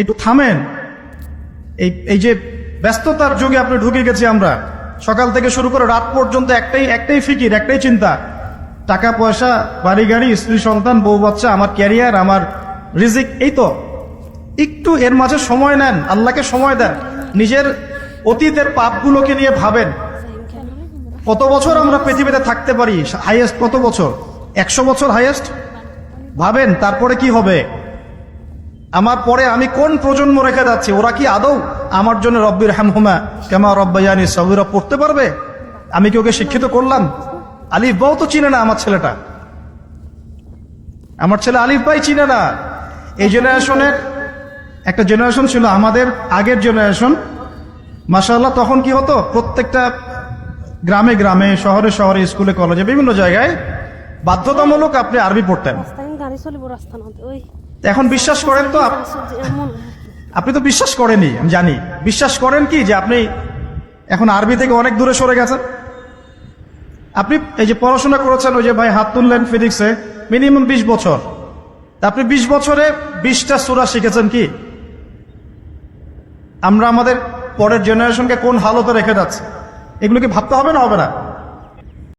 একটু থামেন। এই যে ব্যস্ততার যুগে আপনি ঢুকে গেছি আমরা, সকাল থেকে শুরু করে রাত পর্যন্ত একটাই ফিকির, একটাই চিন্তা, টাকা পয়সা, বাড়ি গাড়ি, স্ত্রী সন্তান, বউ বাচ্চা, আমার ক্যারিয়ার, আমার রিজিক, এই তো। একটু এর মাঝে সময় নেন, আল্লাহকে সময় দেন, নিজের অতীতের পাপগুলোকে নিয়ে ভাবেন। কত বছর আমরা পৃথিবীতে থাকতে পারি? হাইয়েস্ট কত বছর? 100 বছর হাইয়েস্ট। ভাবেন তারপরে কি হবে। আমার পরে আমি কোন প্রজন্ম রেখে যাচ্ছি? ওরা কি আদৌ আমার জন্য রব্বির হামহুমা কামা রব্বায়ানি সগীরা পড়তে পারবে? আমি কি ওকে শিক্ষিত করলাম? আলিফ বাও তো চিনে না আমার ছেলেটা, আমার ছেলে আলিফ বাই চিনে না। এই জেনারেশনের একটা জেনারেশন ছিল আমাদের আগের জেনারেশন, মাশাআল্লাহ। তখন কি হতো, প্রত্যেকটা গ্রামে গ্রামে, শহরে শহরে, স্কুলে কলেজে, বিভিন্ন জায়গায় বাধ্যতামূলক আপনি আরবি পড়তেন। এখন বিশ্বাস করেন তো? আপনি তো বিশ্বাস করেনই, আমি জানি। বিশ্বাস করেন কি যে আপনি এখন আরবি থেকে অনেক দূরে সরে গেছেন? আপনি এই যে পড়াশোনা করেছেন, ওই যে ভাই হাত তুললেন ফিজিক্সে, মিনিমাম 20 বছর। আপনি 20 বছরে 20টা সূরা শিখেছেন কি? আমরা আমাদের পরের জেনারেশনকে কোন হালতে রেখে যাচ্ছি, এগুলো কি ভাবতে হবে না? হবে না?